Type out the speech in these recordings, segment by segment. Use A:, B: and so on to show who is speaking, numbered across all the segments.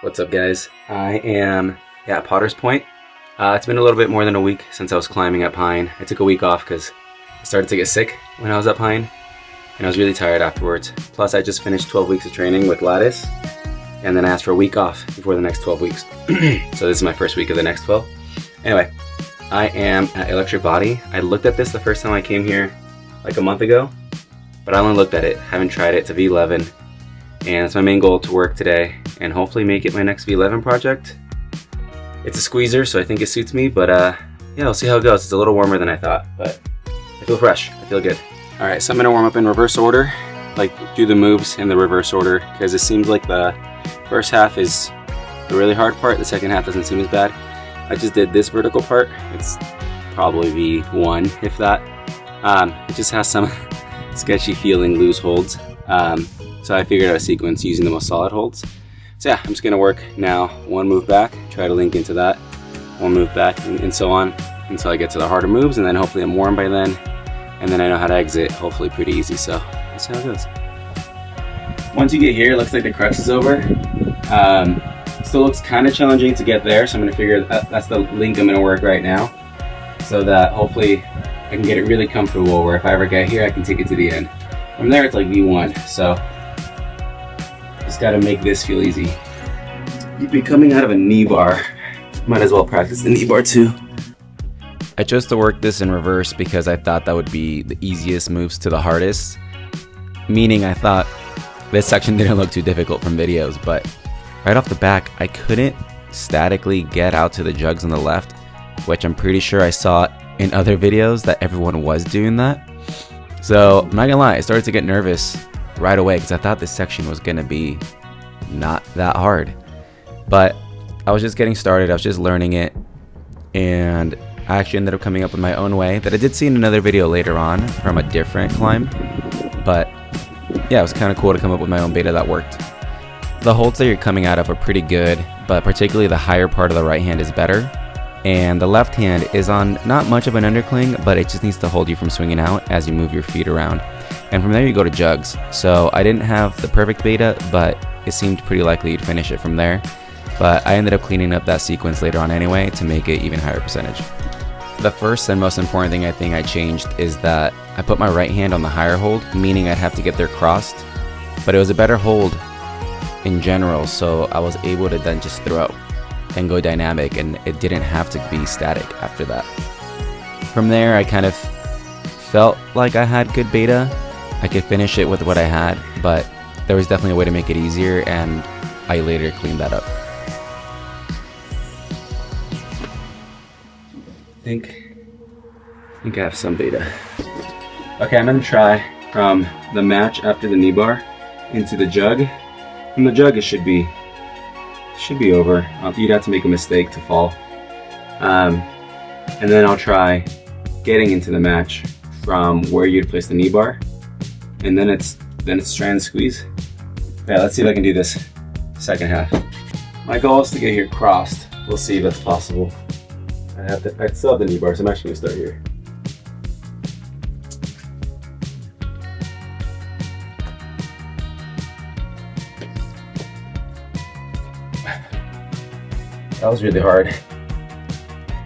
A: What's up, guys? I am at Potter's Point. It's been a little bit more than a week since I was climbing at Pine. I took a week off because I started to get sick when I was at Pine, and I was really tired afterwards. Plus, I just finished 12 weeks of training with Lattice, and then I asked for a week off before the next 12 weeks. So this is my first week of the next 12. Anyway, I am at Electric Body. I looked at this the first time I came here like a month ago, but I only looked at it, haven't tried it. It's a V11. And it's my main goal to work today and hopefully make it my next V11 project. It's a squeezer, so I think it suits me, but yeah, we'll see how it goes. It's a little warmer than I thought, but I feel fresh, I feel good. All right, so I'm gonna warm up in reverse order, like do the moves in the reverse order, because it seems like the first half is the really hard part, the second half doesn't seem as bad. I just did this vertical part. It's probably V1, if that. It just has some sketchy feeling loose holds. So I figured out a sequence using the most solid holds. So yeah, I'm just gonna work now, one move back, try to link into that, one move back, and so on until I get to the harder moves, and then hopefully I'm warm by then, and then I know how to exit, hopefully pretty easy, so let's see how it goes. Once you get here, it looks like the crux is over. Still looks kind of challenging to get there, so I'm gonna figure that's the link I'm gonna work right now, so that hopefully I can get it really comfortable where if I ever get here, I can take it to the end. From there, it's like V1, so just gotta make this feel easy. You'd be coming out of a knee bar. Might as well practice the knee bar too. I chose to work this in reverse because I thought that would be the easiest moves to the hardest. Meaning I thought this section didn't look too difficult from videos, but right off the back, I couldn't statically get out to the jugs on the left, which I'm pretty sure I saw in other videos that everyone was doing that. So I'm not gonna lie, I started to get nervous right away because I thought this section was gonna be not that hard, but I was just getting started. I was just learning it, and I actually ended up coming up with my own way that I did see in another video later on from a different climb. But yeah, it was kind of cool to come up with my own beta that worked. The holds that you're coming out of are pretty good, but particularly the higher part of the right hand is better, and the left hand is on not much of an undercling, but it just needs to hold you from swinging out as you move your feet around. And from there you go to jugs. So I didn't have the perfect beta, but it seemed pretty likely to finish it from there. But I ended up cleaning up that sequence later on anyway to make it even higher percentage. The first and most important thing I think I changed is that I put my right hand on the higher hold, meaning I'd have to get there crossed, but it was a better hold in general, so I was able to then just throw and go dynamic, and it didn't have to be static after that. From there, I kind of felt like I had good beta. I could finish it with what I had, but there was definitely a way to make it easier, and I later cleaned that up. I think I have some beta. Okay, I'm gonna try from the match after the knee bar into the jug. From the jug, it should be over. You'd have to make a mistake to fall. And then I'll try getting into the match from where you'd place the knee bar, and then it's trying to squeeze. Yeah, let's see if I can do this second half. My goal is to get here crossed. We'll see if that's possible. I still have the knee bar, so I'm actually gonna start here. That was really hard.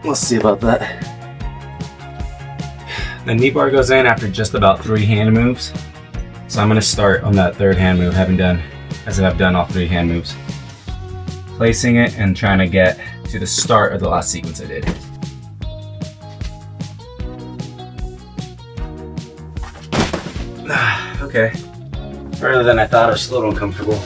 A: Let's see about that. The knee bar goes in after just about 3 hand moves. So I'm gonna start on that third hand move, as if I've done all 3 hand moves. Placing it and trying to get to the start of the last sequence I did. Okay. Further than I thought, I was a little uncomfortable.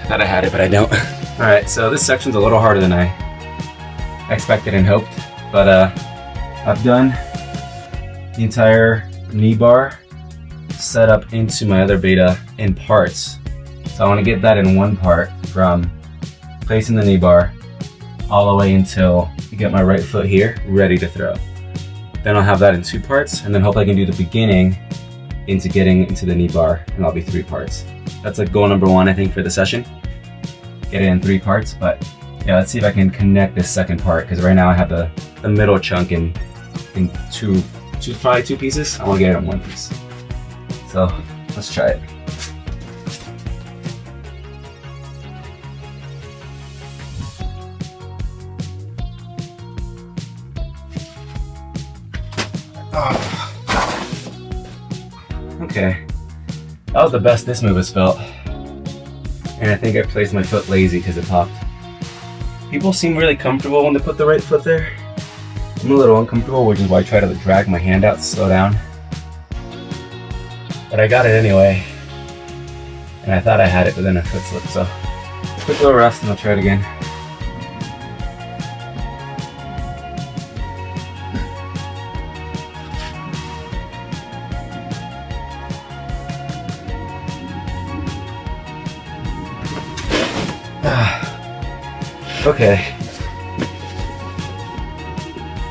A: Thought I had it, but I don't. Alright, so this section's a little harder than I expected and hoped, but I've done the entire knee bar set up into my other beta in parts. So I want to get that in one part from placing the knee bar all the way until I get my right foot here ready to throw. Then I'll have that in 2 parts, and then hopefully I can do the beginning into getting into the knee bar, and that'll be 3 parts. That's like goal number 1, I think, for the session. Get it in 3 parts, but yeah, let's see if I can connect this second part, because right now I have the middle chunk in probably 2 pieces. I want to get it in 1 piece. So let's try it. Okay, that was the best this move has felt. And I think I placed my foot lazy because it popped. People seem really comfortable when they put the right foot there. I'm a little uncomfortable, which is why I try to drag my hand out to slow down. But I got it anyway. And I thought I had it, but then a foot slipped, so quick little rest and I'll try it again. Okay.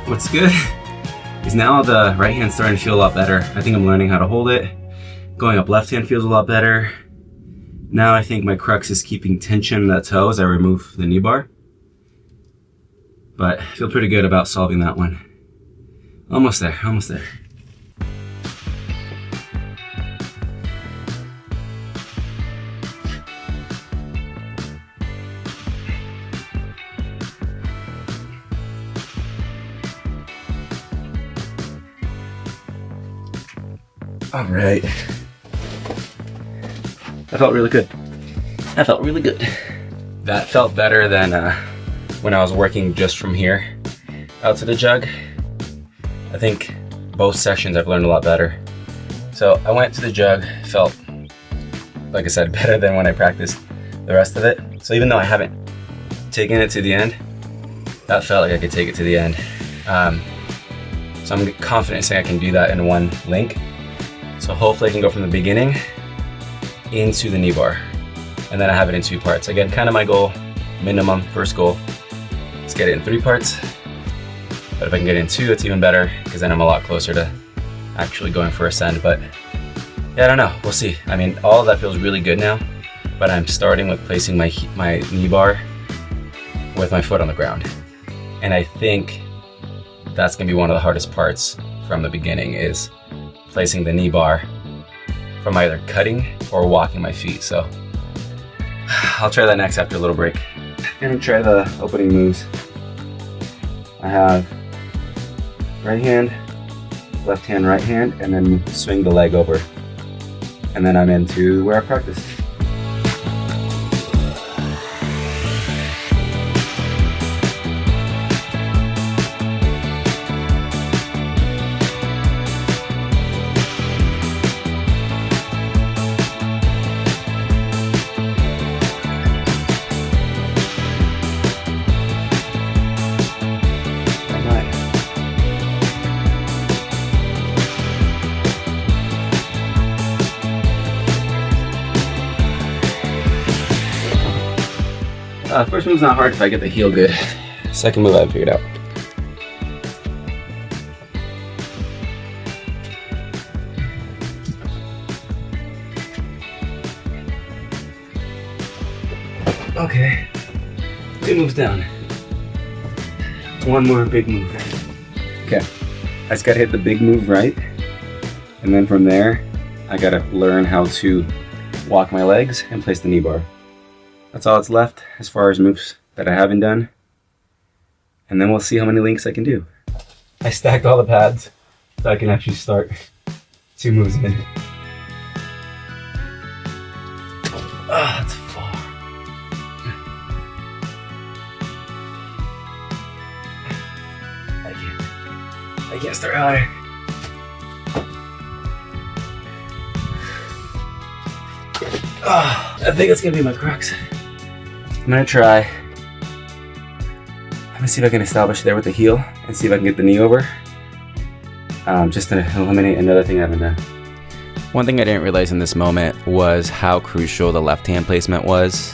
A: What's good is now the right hand's starting to feel a lot better. I think I'm learning how to hold it. Going up left hand feels a lot better. Now I think my crux is keeping tension in that toe as I remove the knee bar. But I feel pretty good about solving that one. Almost there, almost there. All right. That felt really good. That felt really good. That felt better than when I was working just from here out to the jug. I think both sessions I've learned a lot better. So I went to the jug, felt, like I said, better than when I practiced the rest of it. So even though I haven't taken it to the end, that felt like I could take it to the end. So I'm confident saying I can do that in 1 link. So hopefully I can go from the beginning into the knee bar. And then I have it in 2 parts. Again, kind of my goal, minimum, first goal. Let's get it in 3 parts. But if I can get it in 2, it's even better, because then I'm a lot closer to actually going for a send. But yeah, I don't know, we'll see. I mean, all of that feels really good now, but I'm starting with placing my knee bar with my foot on the ground. And I think that's gonna be one of the hardest parts from the beginning, is placing the knee bar from either cutting or walking my feet. So I'll try that next after a little break. I'm gonna try the opening moves. I have right hand, left hand, right hand, and then swing the leg over. And then I'm into where I practiced. First move's not hard if I get the heel good. Second move I haven't figured out. Okay, 2 moves down. 1 more big move. Okay, I just gotta hit the big move right. And then from there, I gotta learn how to walk my legs and place the knee bar. That's all that's left as far as moves that I haven't done. And then we'll see how many links I can do. I stacked all the pads so I can actually start 2 moves in. Ah, that's far. I can't start higher. Ah, I think it's gonna be my crux. I'm gonna try. I'm gonna see if I can establish there with the heel and see if I can get the knee over. Just to eliminate another thing I haven't done. One thing I didn't realize in this moment was how crucial the left hand placement was.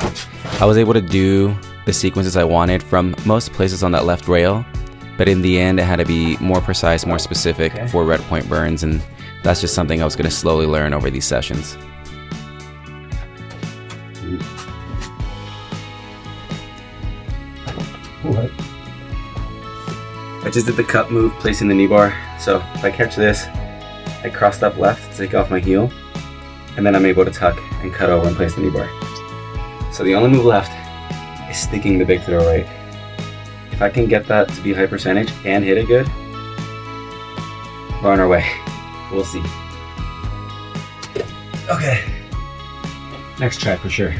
A: I was able to do the sequences I wanted from most places on that left rail, but in the end it had to be more precise, more specific for red point burns, and that's just something I was going to slowly learn over these sessions. What? I just did the cut move, placing the knee bar. So if I catch this, I crossed up left to take off my heel, and then I'm able to tuck and cut over and place the knee bar. So the only move left is sticking the big throw right. If I can get that to be high percentage and hit it good, we're on our way. We'll see. Okay. Next try for sure.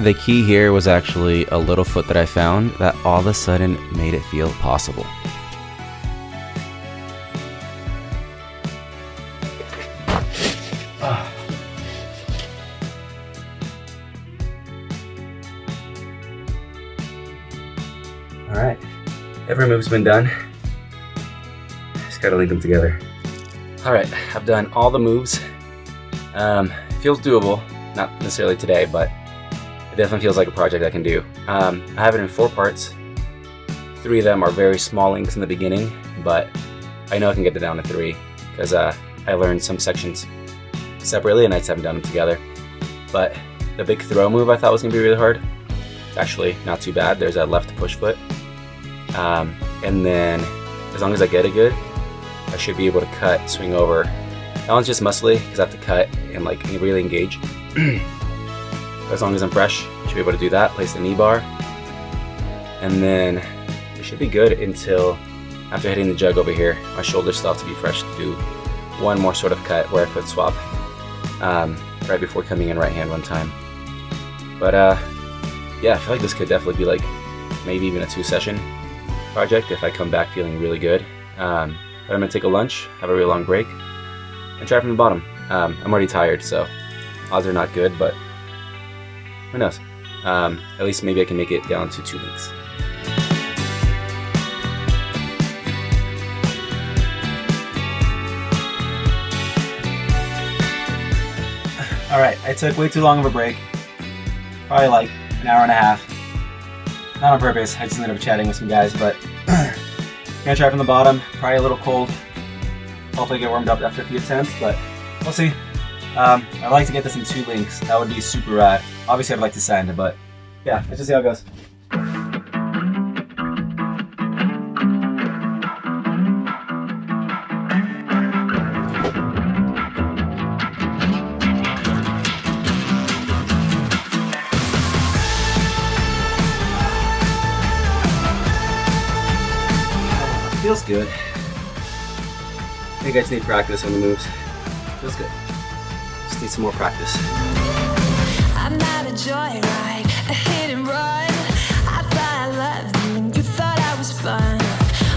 A: The key here was actually a little foot that I found that all of a sudden made it feel possible. Alright, every move's been done. Just gotta link them together. Alright, I've done all the moves. Feels doable, not necessarily today, but it definitely feels like a project I can do. I have it in 4 parts. 3 of them are very small links in the beginning, but I know I can get it down to 3 because I learned some sections separately and I just haven't done them together. But the big throw move I thought was gonna be really hard. It's actually not too bad. There's a left push foot. And then as long as I get it good, I should be able to cut, swing over. That one's just muscly because I have to cut and like really engage. But as long as I'm fresh, I should be able to do that. Place the knee bar. And then it should be good until after hitting the jug over here, my shoulders still have to be fresh to do one more sort of cut where I foot swap right before coming in right hand one time. But yeah, I feel like this could definitely be like maybe even a 2-session project if I come back feeling really good. But I'm gonna take a lunch, have a really long break, and try from the bottom. I'm already tired, so odds are not good, but who knows? At least maybe I can make it down to 2 weeks. All right, I took way too long of a break. Probably like an hour and a half. Not on purpose, I just ended up chatting with some guys, but gonna try from the bottom, probably a little cold. Hopefully get warmed up after a few attempts, but we'll see. I'd like to get this in 2 links. That would be super rad. Obviously I'd like to send, but yeah, let's just see how it goes. Feels good. I think I just need practice on the moves. Feels good. Just need some more practice.
B: I'm not a joyride, a hit and run. I thought I loved you and you thought I was fun.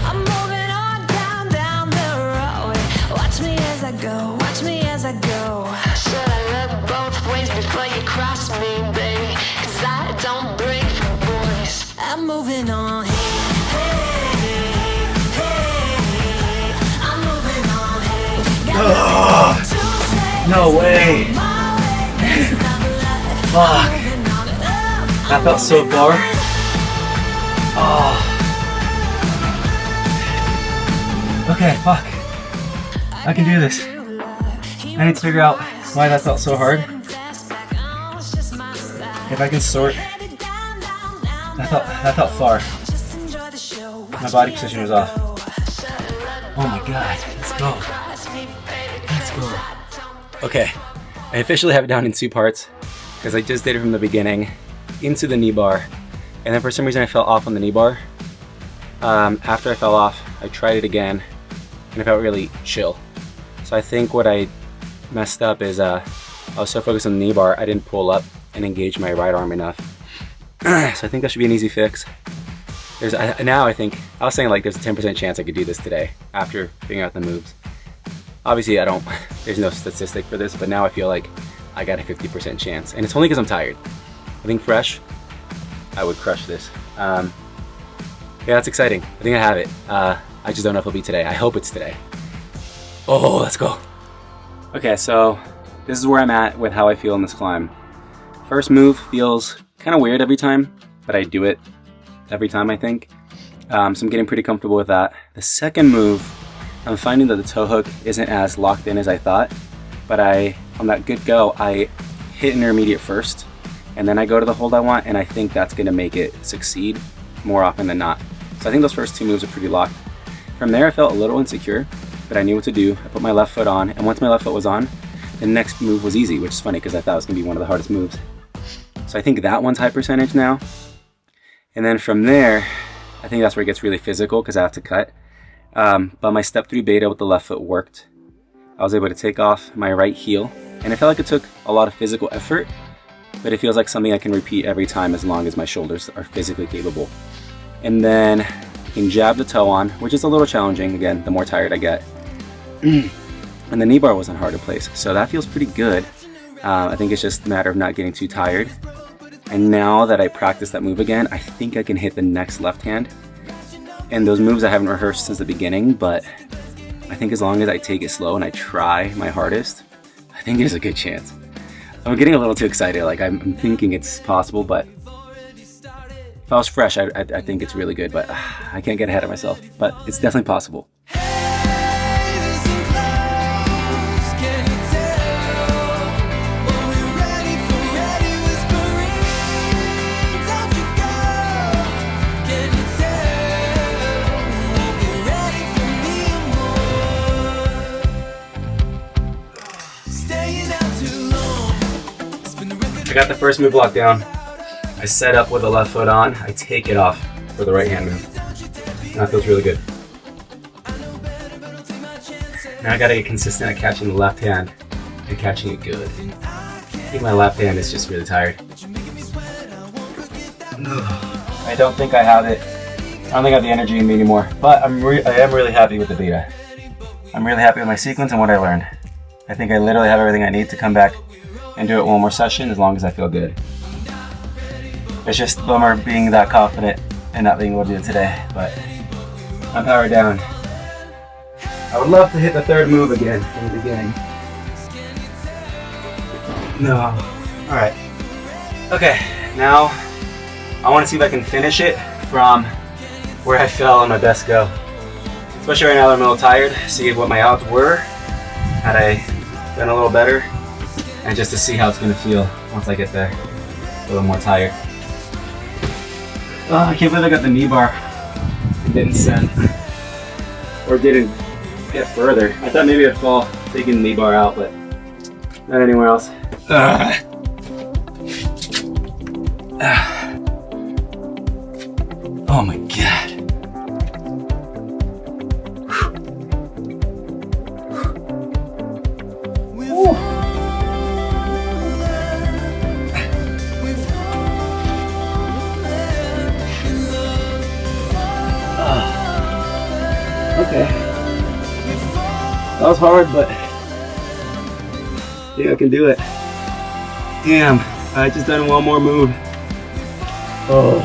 B: I'm moving on down the road. Watch me as I go, watch me as I go. Should I look both ways before you cross me, baby? 'Cause I don't break for boys. I'm moving on.
A: No way! Fuck! That felt so far. Oh. Okay, fuck. I can do this. I need to figure out why that felt so hard. If I can sort, that felt far. My body position was off. Oh my god, let's go. Let's go. Okay, I officially have it down in 2 parts because I just did it from the beginning into the knee bar, and then for some reason I fell off on the knee bar. After I fell off, I tried it again and it felt really chill. So I think what I messed up is I was so focused on the knee bar I didn't pull up and engage my right arm enough. So I think that should be an easy fix. Now I think, I was saying like there's a 10% chance I could do this today after figuring out the moves. Obviously there's no statistic for this, but now I feel like I got a 50% chance. And it's only because I'm tired. I think fresh, I would crush this. Yeah, that's exciting. I think I have it. I just don't know if it'll be today. I hope it's today. Oh, let's go. Okay, so this is where I'm at with how I feel in this climb. First move feels kind of weird every time, but I do it every time I think. So I'm getting pretty comfortable with that. The second move I'm finding that the toe hook isn't as locked in as I thought, but on that good go, I hit intermediate first, and then I go to the hold I want, and I think that's gonna make it succeed more often than not. So I think those first 2 moves are pretty locked. From there, I felt a little insecure, but I knew what to do. I put my left foot on, and once my left foot was on, the next move was easy, which is funny because I thought it was gonna be one of the hardest moves. So I think that one's high percentage now. And then from there, I think that's where it gets really physical because I have to cut. But my step 3 beta with the left foot worked. I was able to take off my right heel, and it felt like it took a lot of physical effort, but it feels like something I can repeat every time as long as my shoulders are physically capable. And then I can jab the toe on, which is a little challenging, again, the more tired I get. And the knee bar wasn't hard to place, so that feels pretty good. I think it's just a matter of not getting too tired. And now that I practice that move again, I think I can hit the next left hand. And those moves I haven't rehearsed since the beginning, but I think as long as I take it slow and I try my hardest, I think there's a good chance. I'm getting a little too excited, like I'm thinking it's possible, but if I was fresh, I think it's really good, but I can't get ahead of myself. But it's definitely possible. I got the first move locked down. I set up with the left foot on. I take it off for the right hand move. And that feels really good. Now I gotta get consistent at catching the left hand and catching it good. I think my left hand is just really tired. I don't think I have it. I don't think I have the energy in me anymore. But I am really happy with the beta. I'm really happy with my sequence and what I learned. I think I literally have everything I need to come back and do it one more session as long as I feel good. It's just a bummer being that confident and not being able to do it today, but I'm powered down. I would love to hit the third move again in the beginning. No. Alright. Okay, now I want to see if I can finish it from where I fell on my best go. Especially right now that I'm a little tired, see what my odds were, had I done a little better, and just to see how it's going to feel once I get there, a little more tired. Oh, I can't believe I got the knee bar and didn't send, or didn't get further. I thought maybe I'd fall taking the knee bar out, but not anywhere else. Oh my god. Okay. That was hard, but I think I can do it. Damn, I just done one more move. Oh.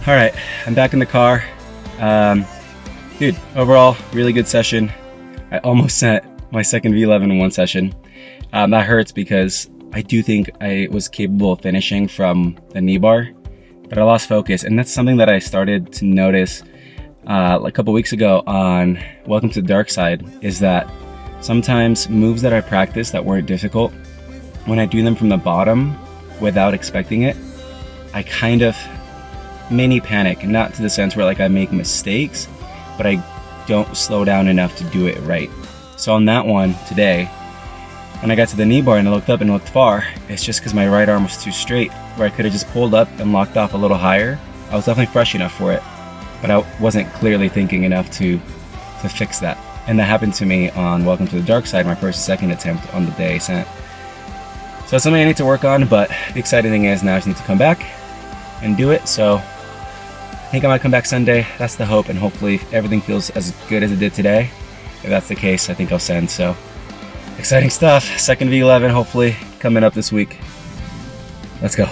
A: All right, I'm back in the car. Dude, overall, really good session. I almost sent my second V11 in one session. That hurts because I do think I was capable of finishing from the knee bar, but I lost focus, and that's something that I started to notice a couple weeks ago on Welcome to the Dark Side, is that sometimes moves that I practiced that weren't difficult, when I do them from the bottom without expecting it, I kind of mini panic, not to the sense where like I make mistakes, but I don't slow down enough to do it right. So on that one today, when I got to the knee bar and I looked up and looked far, it's just because my right arm was too straight, where I could have just pulled up and locked off a little higher. I was definitely fresh enough for it, but I wasn't clearly thinking enough to fix that. And that happened to me on Welcome to the Dark Side, my first and second attempt on the day I sent. So it's something I need to work on, but the exciting thing is now I just need to come back and do it. So I think I might come back Sunday. That's the hope, and hopefully everything feels as good as it did today. If that's the case, I think I'll send. So exciting stuff. Second V11 hopefully coming up this week. Let's go.